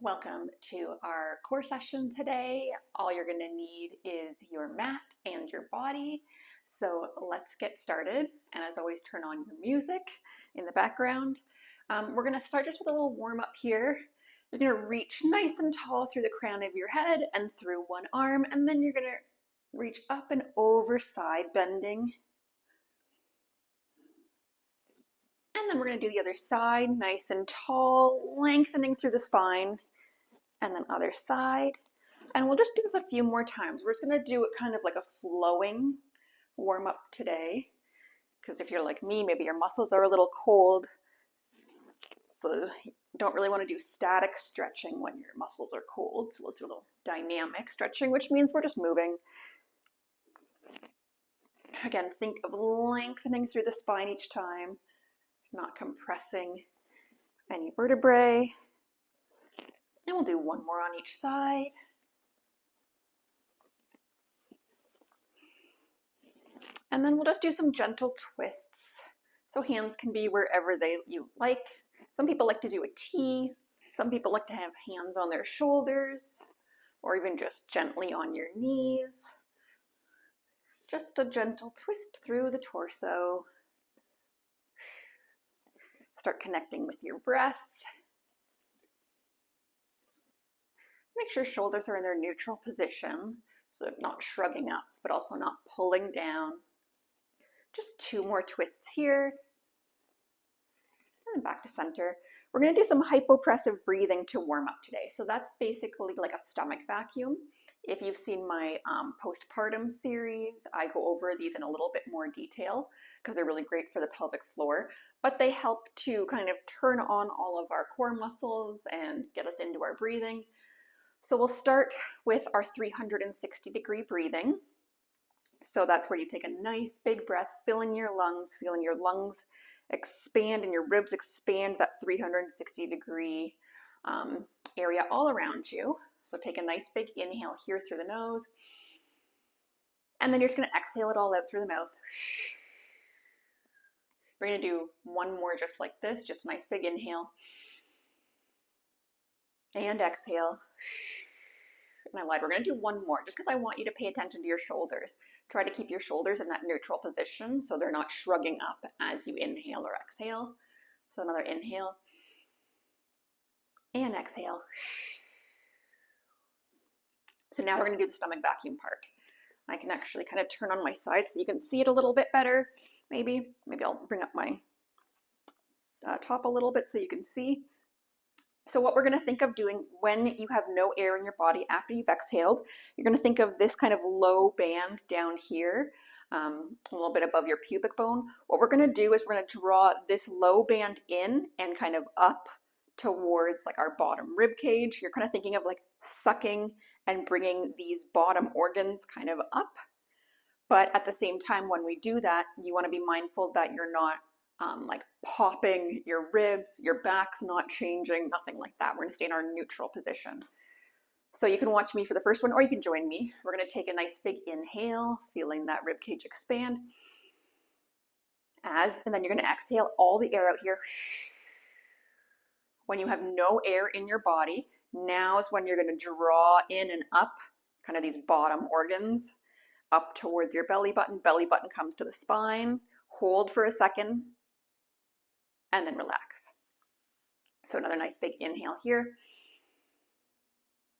Welcome to our core session today. All you're going to need is your mat and your body. So let's get started. And as always, turn on your music in the background. We're going to start just with a little warm up here. You're going to reach nice and tall through the crown of your head and through one arm, and then you're going to reach up and over, side bending. And then we're going to do the other side, nice and tall, lengthening through the spine. And then other side. And we'll just do this a few more times. We're just going to do it kind of like a flowing warm up today. Because if you're like me, maybe your muscles are a little cold. So you don't really want to do static stretching when your muscles are cold. So let's do a little dynamic stretching, which means we're just moving. Again, think of lengthening through the spine each time, not compressing any vertebrae. And we'll do one more on each side. And then we'll just do some gentle twists. So hands can be wherever you like. Some people like to do a T. Some people like to have hands on their shoulders, or even just gently on your knees. Just a gentle twist through the torso. Start connecting with your breath. Make sure shoulders are in their neutral position, so they're not shrugging up, but also not pulling down. Just two more twists here. And then back to center. We're going to do some hypopressive breathing to warm up today. So that's basically like a stomach vacuum. If you've seen my postpartum series, I go over these in a little bit more detail because they're really great for the pelvic floor. But they help to kind of turn on all of our core muscles and get us into our breathing. So we'll start with our 360-degree breathing. So that's where you take a nice big breath, feeling your lungs expand and your ribs expand that 360-degree area all around you. So take a nice big inhale here through the nose. And then you're just going to exhale it all out through the mouth. We're going to do one more just like this, just a nice big inhale. And exhale. And I lied, we're going to do one more just because I want you to pay attention to your shoulders. Try to keep your shoulders in that neutral position so they're not shrugging up as you inhale or exhale. So another inhale and exhale. So now we're going to do the stomach vacuum part. I can actually kind of turn on my side so you can see it a little bit better. Maybe I'll bring up my top a little bit so you can see. So what we're going to think of doing when you have no air in your body after you've exhaled, you're going to think of this kind of low band down here, a little bit above your pubic bone. What we're going to do is we're going to draw this low band in and kind of up towards like our bottom rib cage. You're kind of thinking of like sucking and bringing these bottom organs kind of up. But at the same time, when we do that, you want to be mindful that you're not like popping your ribs, your back's not changing, nothing like that. We're going to stay in our neutral position. So you can watch me for the first one, or you can join me. We're going to take a nice big inhale, feeling that rib cage expand. And then you're going to exhale all the air out here. When you have no air in your body, now is when you're going to draw in and up, kind of these bottom organs, up towards your belly button. Belly button comes to the spine. Hold for a second. And then relax. So another nice big inhale here.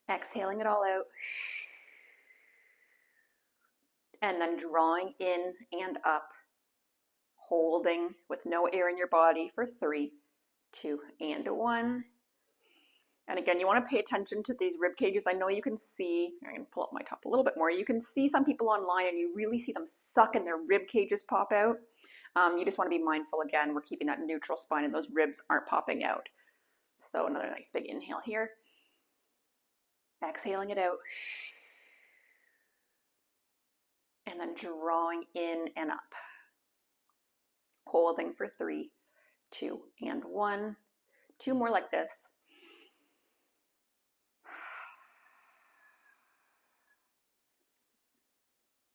Exhaling it all out. And then drawing in and up. Holding with no air in your body for 3, 2, and 1. And again, you want to pay attention to these rib cages. I know you can see, I'm going to pull up my top a little bit more. You can see some people online and you really see them suck and their rib cages pop out. You just want to be mindful, again, we're keeping that neutral spine and those ribs aren't popping out. So another nice big inhale here. Exhaling it out. And then drawing in and up. Holding for 3, 2, and 1. 2 more like this.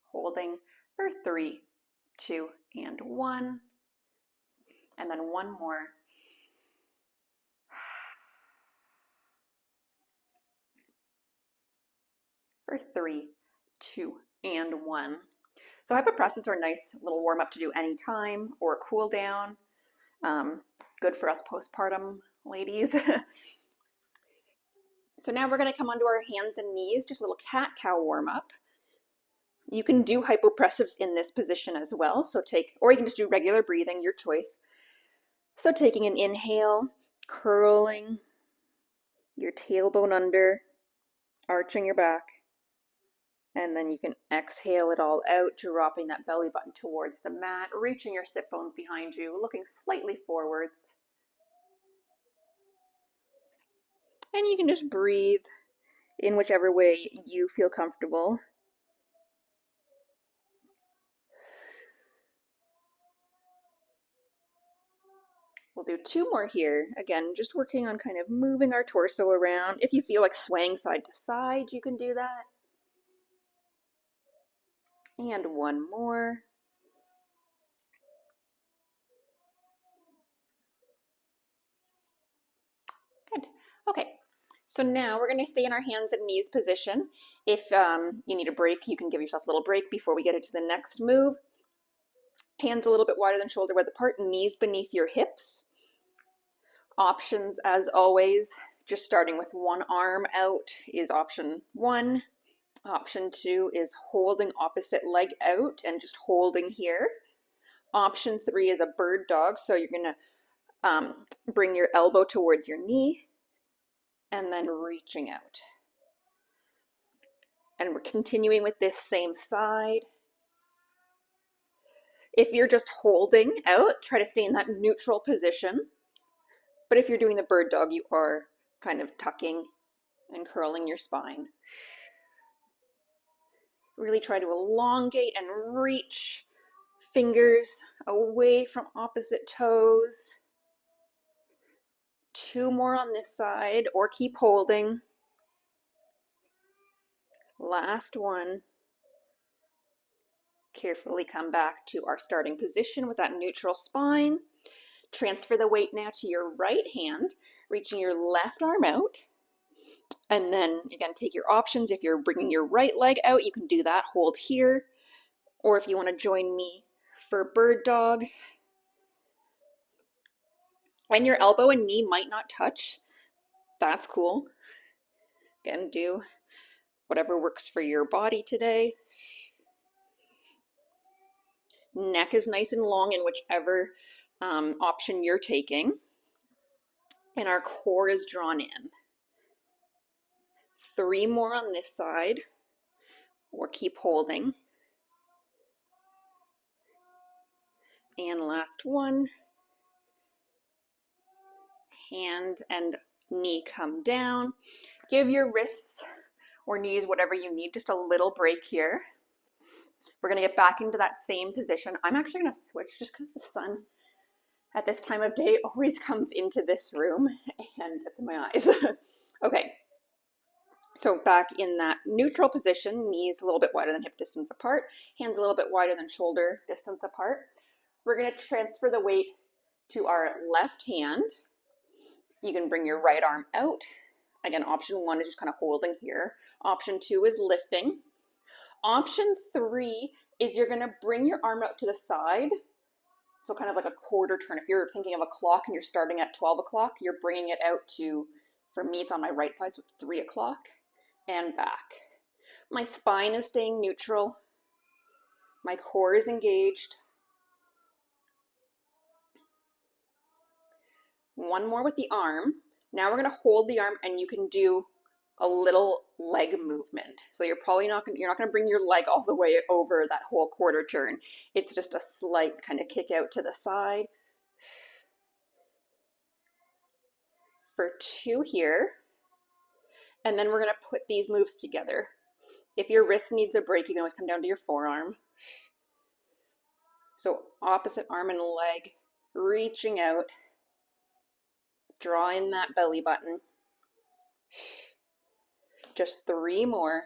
Holding for 3, 2, and 1. And then one more. for 3, 2, and 1. So hypopressives are a nice little warm up to do anytime or a cool down. Good for us postpartum ladies. So now we're going to come onto our hands and knees, just a little cat-cow warm up. You can do hypopressives in this position as well. So or you can just do regular breathing, your choice. So taking an inhale, curling your tailbone under, arching your back, and then you can exhale it all out, dropping that belly button towards the mat, reaching your sit bones behind you, looking slightly forwards. And you can just breathe in whichever way you feel comfortable. We'll do 2 more here. Again, just working on kind of moving our torso around. If you feel like swaying side to side, you can do that. And 1 more. Good. Okay. So now we're going to stay in our hands and knees position. If you need a break, you can give yourself a little break before we get into the next move. Hands a little bit wider than shoulder width apart, knees beneath your hips. Options, as always, just starting with one arm out is option 1. Option 2 is holding opposite leg out and just holding here. Option 3 is a bird dog, so you're going to bring your elbow towards your knee and then reaching out. And we're continuing with this same side. If you're just holding out, try to stay in that neutral position. But if you're doing the bird dog, you are kind of tucking and curling your spine. Really try to elongate and reach fingers away from opposite toes. 2 more on this side, or keep holding. Last one. Carefully come back to our starting position with that neutral spine. Transfer the weight now to your right hand, reaching your left arm out. And then again, take your options. If you're bringing your right leg out, you can do that. Hold here. Or if you want to join me for bird dog. When your elbow and knee might not touch, that's cool. Again, do whatever works for your body today. Neck is nice and long in whichever option you're taking. And our core is drawn in. 3 more on this side, or keep holding. And last one. Hand and knee come down. Give your wrists or knees, whatever you need, just a little break here. We're going to get back into that same position. I'm actually going to switch just because the sun at this time of day always comes into this room and gets in my eyes. Okay, so back in that neutral position, knees a little bit wider than hip distance apart, hands a little bit wider than shoulder distance apart. We're going to transfer the weight to our left hand. You can bring your right arm out. Again, option 1 is just kind of holding here. Option 2 is lifting. Option 3 is you're going to bring your arm out to the side. So kind of like a quarter turn. If you're thinking of a clock and you're starting at 12 o'clock, you're bringing it out to, for me, it's on my right side, so it's 3 o'clock and back. My spine is staying neutral. My core is engaged. 1 more with the arm. Now we're going to hold the arm and you can do a little leg movement. So you're not going to bring your leg all the way over that whole quarter turn. It's just a slight kind of kick out to the side. For 2 here. And then we're going to put these moves together. If your wrist needs a break, you can always come down to your forearm. So opposite arm and leg, reaching out. Draw in that belly button. Just 3 more.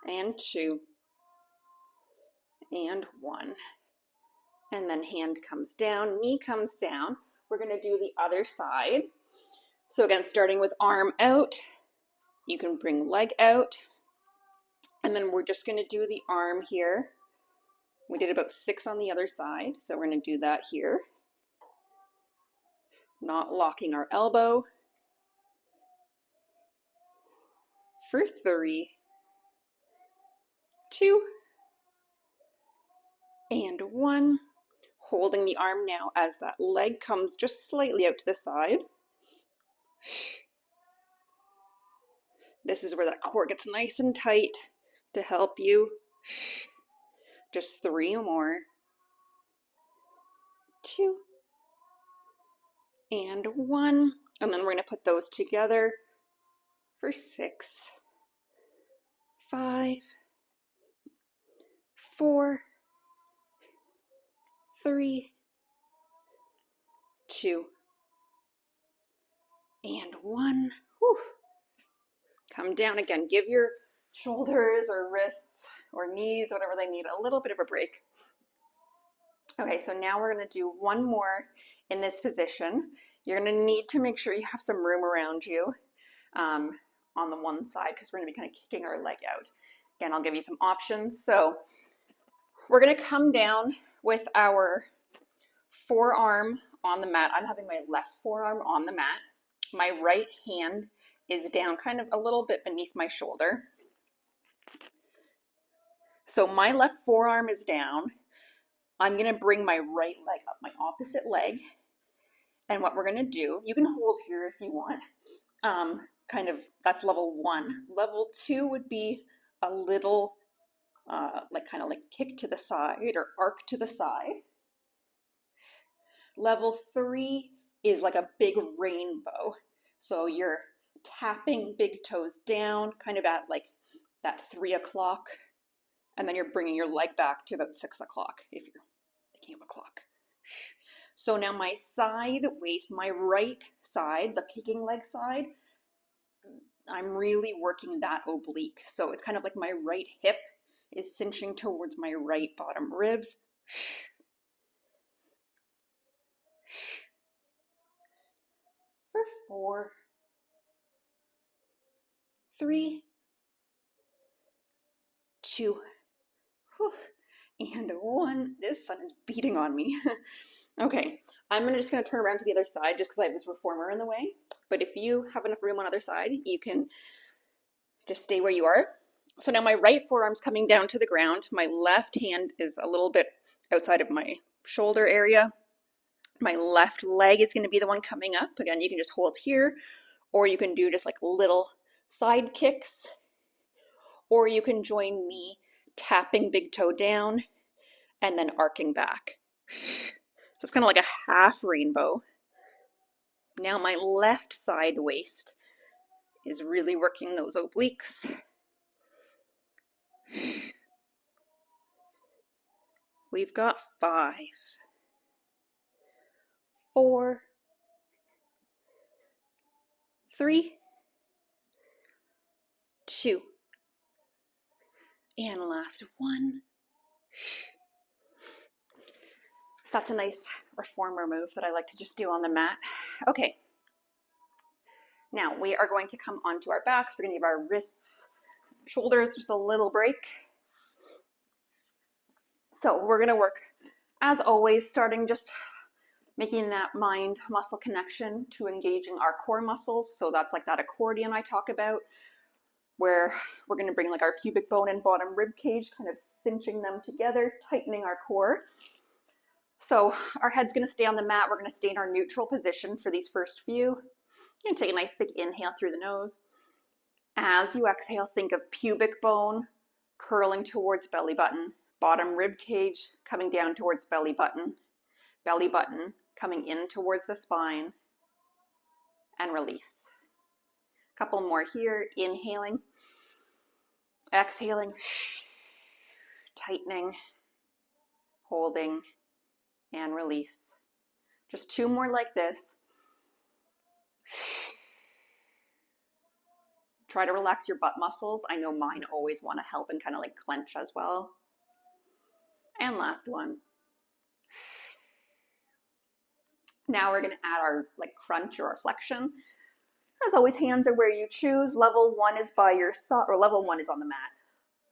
And 2. And 1. And then hand comes down, knee comes down. We're going to do the other side. So again, starting with arm out. You can bring leg out, and then we're just going to do the arm here. We did about 6 on the other side, so we're going to do that here. Not locking our elbow. For 3, 2, and 1. Holding the arm now as that leg comes just slightly out to the side. This is where that core gets nice and tight to help you. Just 3 more. 2, and 1. And then we're going to put those together for 6, 5, 4, 3, 2, and 1. Whew. Come down again. Give your shoulders or wrists or knees, whatever they need, a little bit of a break. Okay, so now we're going to do one more in this position. You're going to need to make sure you have some room around you on the one side, because we're going to be kind of kicking our leg out. Again, I'll give you some options. So we're going to come down with our forearm on the mat. I'm having my left forearm on the mat. My right hand is down kind of a little bit beneath my shoulder. So my left forearm is down. I'm going to bring my right leg up, my opposite leg. And what we're going to do, you can hold here if you want. That's level 1. Level 2 would be a little kind of like kick to the side or arc to the side. Level 3 is like a big rainbow. So you're tapping big toes down, kind of at like that 3 o'clock. And then you're bringing your leg back to about 6 o'clock if you're thinking of a clock. So now my side waist, my right side, the kicking leg side, I'm really working that oblique. So it's kind of like my right hip is cinching towards my right bottom ribs. For 4, 3, 2, and 1. This sun is beating on me. Okay, I'm just going to turn around to the other side just because I have this reformer in the way. But if you have enough room on the other side, you can just stay where you are. So now my right forearm's coming down to the ground. My left hand is a little bit outside of my shoulder area. My left leg is going to be the one coming up. Again, you can just hold here, or you can do just like little side kicks, or you can join me tapping big toe down and then arcing back. So it's kind of like a half rainbow. Now my left side waist is really working those obliques. We've got 5, 4, 3, 2, and last 1. That's a nice reformer move that I like to just do on the mat. Okay. Now we are going to come onto our backs. We're going to give our wrists, shoulders just a little break. So we're going to work, as always, starting just making that mind-muscle connection to engaging our core muscles. So that's like that accordion I talk about, where we're going to bring like our pubic bone and bottom rib cage, kind of cinching them together, tightening our core. So our head's going to stay on the mat. We're going to stay in our neutral position for these first few. You're going to take a nice big inhale through the nose. As you exhale, think of pubic bone curling towards belly button, bottom rib cage coming down towards belly button coming in towards the spine, and release. A couple more here. Inhaling, exhaling, tightening, holding, and release. Just 2 more like this. Try to relax your butt muscles. I know mine always want to help and kind of like clench as well. And last one. Now we're going to add our like crunch or our flexion. As always, hands are where you choose. Level 1 is by your side, or level 1 is on the mat,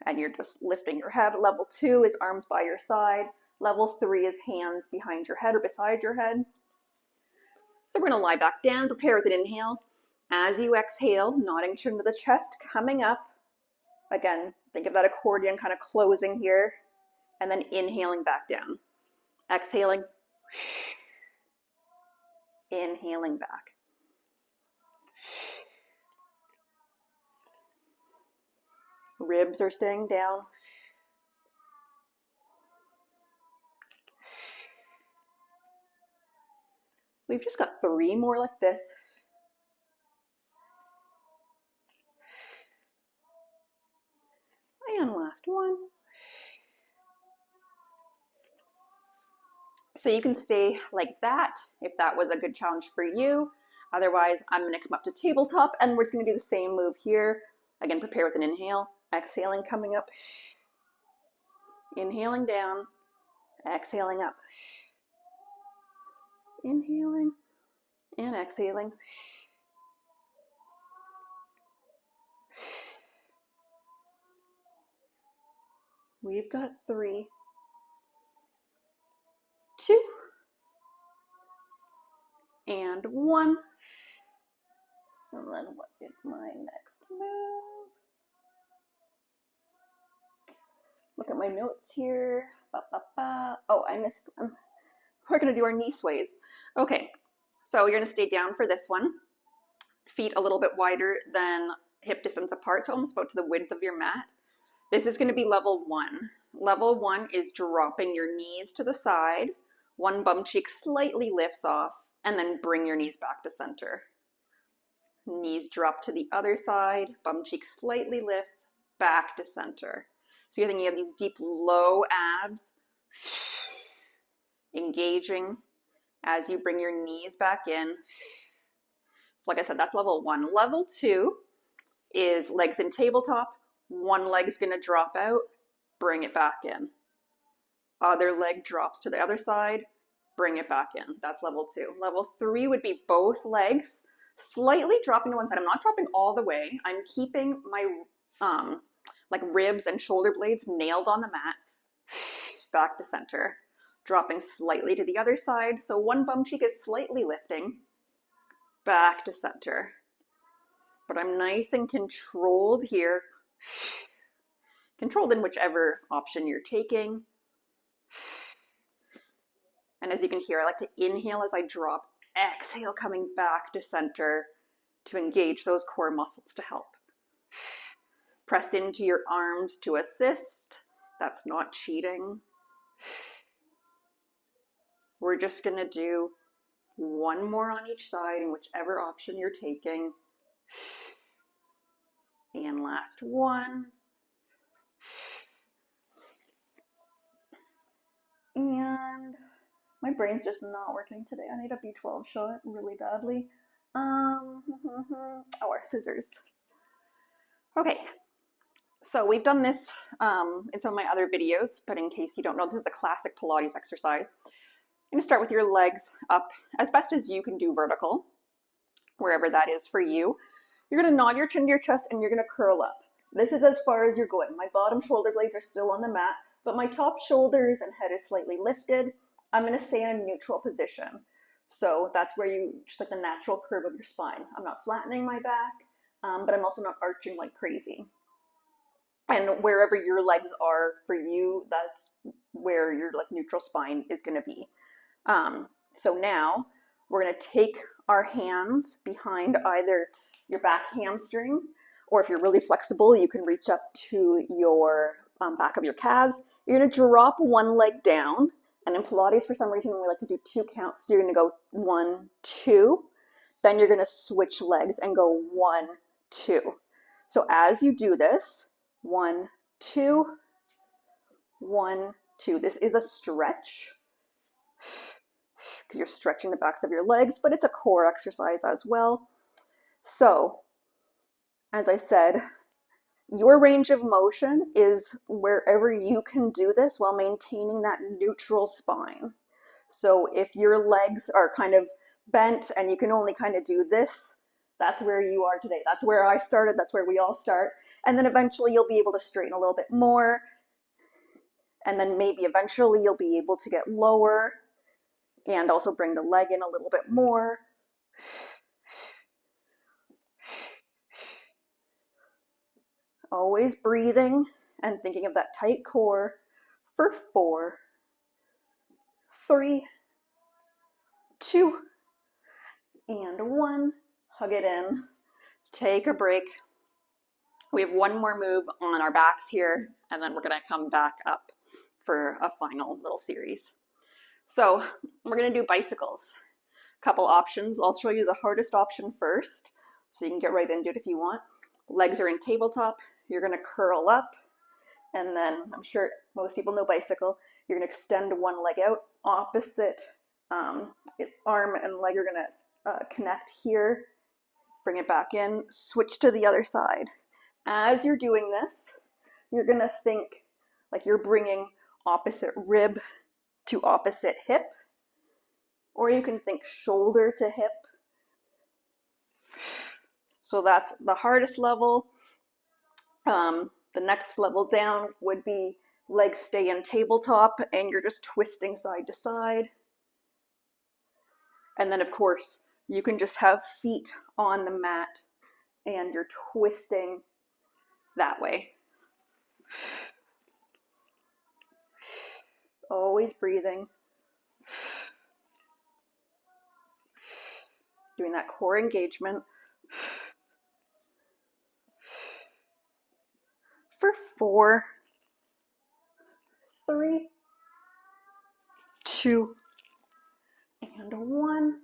and you're just lifting your head. Level 2 is arms by your side. Level 3 is hands behind your head or beside your head. So we're gonna lie back down, prepare with an inhale. As you exhale, nodding chin to the chest, coming up. Again, think of that accordion kind of closing here, and then inhaling back down. Exhaling, inhaling back. Ribs are staying down. We've just got 3 more like this. And last one. So you can stay like that if that was a good challenge for you. Otherwise, I'm going to come up to tabletop and we're just going to do the same move here. Again, prepare with an inhale, exhaling, coming up, inhaling down, exhaling up, inhaling and exhaling. We've got 3, 2, and 1. And then what is my next move? Look at my notes here. Oh, I missed one. We're gonna do our knee sways. Okay, so you're gonna stay down for this one. Feet a little bit wider than hip distance apart, so almost about to the width of your mat. This is gonna be level 1. Level 1 is dropping your knees to the side. One bum cheek slightly lifts off, and then bring your knees back to center. Knees drop to the other side, bum cheek slightly lifts, back to center. So you're thinking of these deep, low abs, engaging as you bring your knees back in. So like I said, that's level 1. Level 2 is legs in tabletop. One leg's gonna drop out, bring it back in. Other leg drops to the other side, bring it back in. That's level 2. Level 3 would be both legs slightly dropping to one side. I'm not dropping all the way. I'm keeping my like ribs and shoulder blades nailed on the mat, back to center, dropping slightly to the other side. So one bum cheek is slightly lifting, back to center. But I'm nice and controlled here, controlled in whichever option you're taking. And as you can hear, I like to inhale as I drop, exhale coming back to center to engage those core muscles to help. Press into your arms to assist. That's not cheating. We're just gonna do one more on each side in whichever option you're taking. And last one. And my brain's just not working today. I need a B12 shot really badly. Oh, our scissors. Okay, so we've done this in some of my other videos, but in case you don't know, this is a classic Pilates exercise. I'm gonna start with your legs up as best as you can do vertical, wherever that is for you. You're gonna nod your chin to your chest and you're gonna curl up. This is as far as you're going. My bottom shoulder blades are still on the mat, but my top shoulders and head is slightly lifted. I'm gonna stay in a neutral position. So that's where you, just like the natural curve of your spine. I'm not flattening my back, but I'm also not arching like crazy. And wherever your legs are for you, that's where your like neutral spine is gonna be. So now we're gonna take our hands behind either your back hamstring, or if you're really flexible, you can reach up to your back of your calves. You're gonna drop one leg down, and in Pilates, for some reason, we like to do 2 counts. So you're gonna go 1, 2, then you're gonna switch legs and go 1, 2. So as you do this, 1, 2, 1, 2. This is a stretch because you're stretching the backs of your legs, but it's a core exercise as well. So, as I said, your range of motion is wherever you can do this while maintaining that neutral spine. So if your legs are kind of bent and you can only kind of do this, That's where you are today. That's where I started. That's where we all start. And then eventually you'll be able to straighten a little bit more. And then maybe eventually you'll be able to get lower and also bring the leg in a little bit more. Always breathing and thinking of that tight core for 4, 3, 2, and 1. Hug it in. Take a break. We have one more move on our backs here, and then we're going to come back up for a final little series. So we're going to do bicycles. A couple options. I'll show you the hardest option first, so you can get right into it if you want. Legs are in tabletop. You're going to curl up, and then I'm sure most people know bicycle. You're going to extend one leg out. Opposite arm and leg are going to connect here. Bring it back in. Switch to the other side. As you're doing this, you're going to think like you're bringing opposite rib to opposite hip, or you can think shoulder to hip. So that's the hardest level. The next level down would be legs stay in tabletop and you're just twisting side to side. And then of course, you can just have feet on the mat and you're twisting that way. Always breathing. Doing that core engagement. For 4, 3, 2, and 1.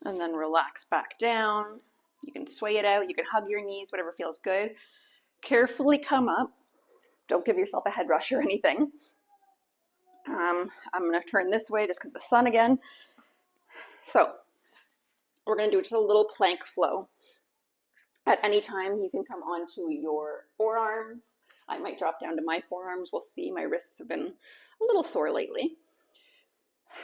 And then relax back down. You can sway it out. You can hug your knees, whatever feels good. Carefully come up. Don't give yourself a head rush or anything. I'm going to turn this way just because of the sun again. So we're going to do just a little plank flow. At any time, you can come onto your forearms. I might drop down to my forearms. We'll see. My wrists have been a little sore lately.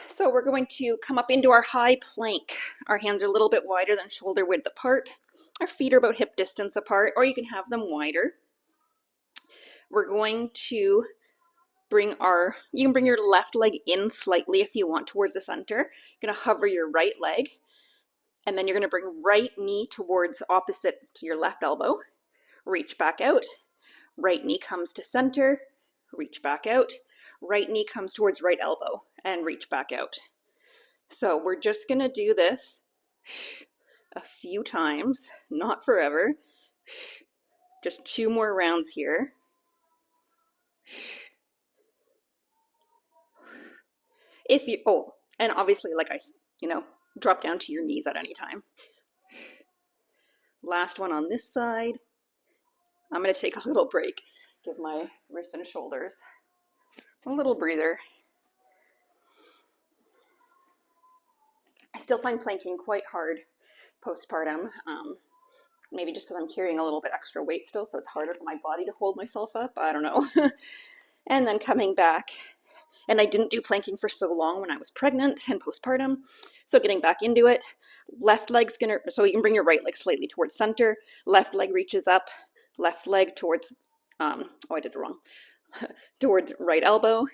So we're going to come up into our high plank. Our hands are a little bit wider than shoulder width apart. Our feet are about hip distance apart, or you can have them wider. We're going to you can bring your left leg in slightly if you want towards the center. You're going to hover your right leg. And then you're going to bring right knee towards opposite to your left elbow. Reach back out. Right knee comes to center. Reach back out. Right knee comes towards right elbow and reach back out. So we're just going to do this a few times, not forever. Just 2 more rounds here. And obviously, drop down to your knees at any time. Last one on this side. I'm going to take a little break. Give my wrists and shoulders a little breather. I still find planking quite hard postpartum. Maybe just because I'm carrying a little bit extra weight still, so it's harder for my body to hold myself up. I don't know. And then coming back. And I didn't do planking for so long when I was pregnant and postpartum. So getting back into it, left leg's so you can bring your right leg slightly towards center. Left leg reaches up, left leg towards, I did it wrong. Towards right elbow,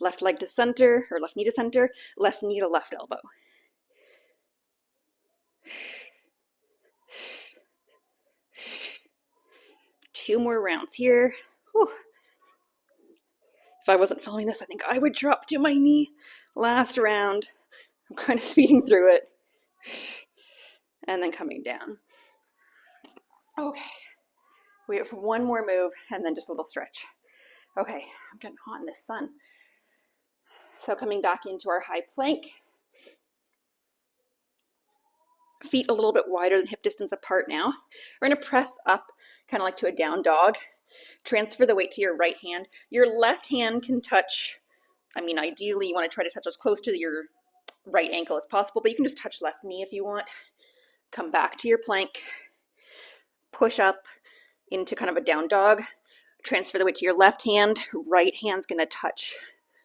left leg to center, or left knee to center, left knee to left elbow. Two more rounds here. Whew. If I wasn't following this, I think I would drop to my knee. Last round. I'm kind of speeding through it. And then coming down. Okay. We have one more move and then just a little stretch. Okay, I'm getting hot in the sun. So coming back into our high plank. Feet a little bit wider than hip distance apart now. We're going to press up kind of like to a down dog. Transfer the weight to your right hand. Your left hand can touch, ideally you want to try to touch as close to your right ankle as possible, but you can just touch left knee if you want. Come back to your plank. Push up into kind of a down dog. Transfer the weight to your left hand. Right hand's going to touch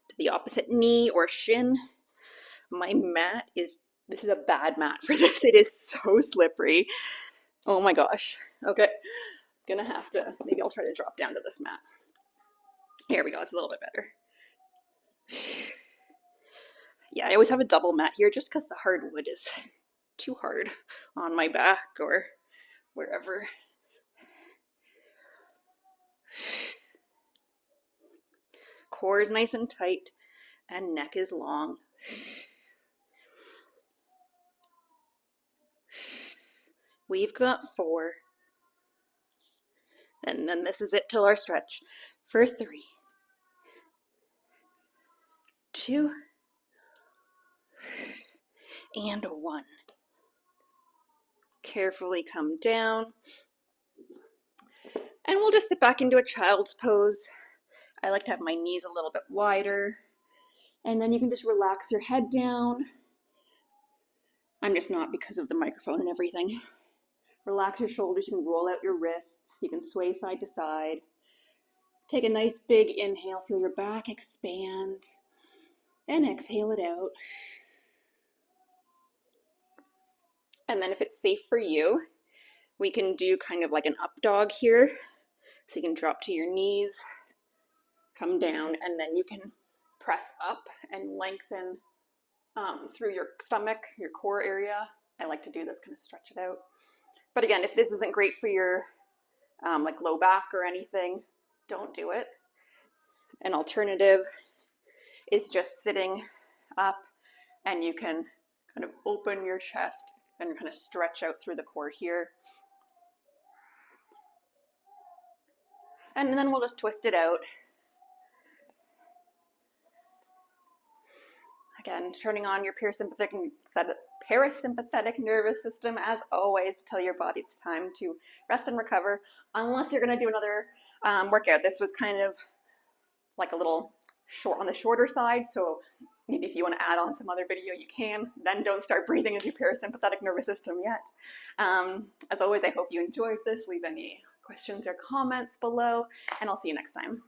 to the opposite knee or shin. My mat is This is a bad mat for this. It is so slippery. Oh my gosh. Okay. Gonna have to, maybe I'll try to drop down to this mat. Here we go. It's a little bit better. Yeah, I always have a double mat here just because the hardwood is too hard on my back or wherever. Core is nice and tight and neck is long. We've got 4. And then this is it till our stretch for 3, 2, and 1. Carefully come down. And we'll just sit back into a child's pose. I like to have my knees a little bit wider. And then you can just relax your head down. I'm just not because of the microphone and everything. Relax your shoulders, you can roll out your wrists, you can sway side to side. Take a nice big inhale, feel your back expand, and exhale it out. And then if it's safe for you, we can do kind of like an up dog here. So you can drop to your knees, come down, and then you can press up and lengthen through your stomach, your core area. I like to do this, kind of stretch it out. But again, if this isn't great for your like low back or anything, don't do it. An alternative is just sitting up, and you can kind of open your chest and kind of stretch out through the core here. And then we'll just twist it out. Again, turning on your parasympathetic nervous system, as always, to tell your body it's time to rest and recover, unless you're going to do another workout. This was kind of like a little short on the shorter side, so maybe if you want to add on some other video, you can. Then don't start breathing into your parasympathetic nervous system yet. As always, I hope you enjoyed this. Leave any questions or comments below, and I'll see you next time.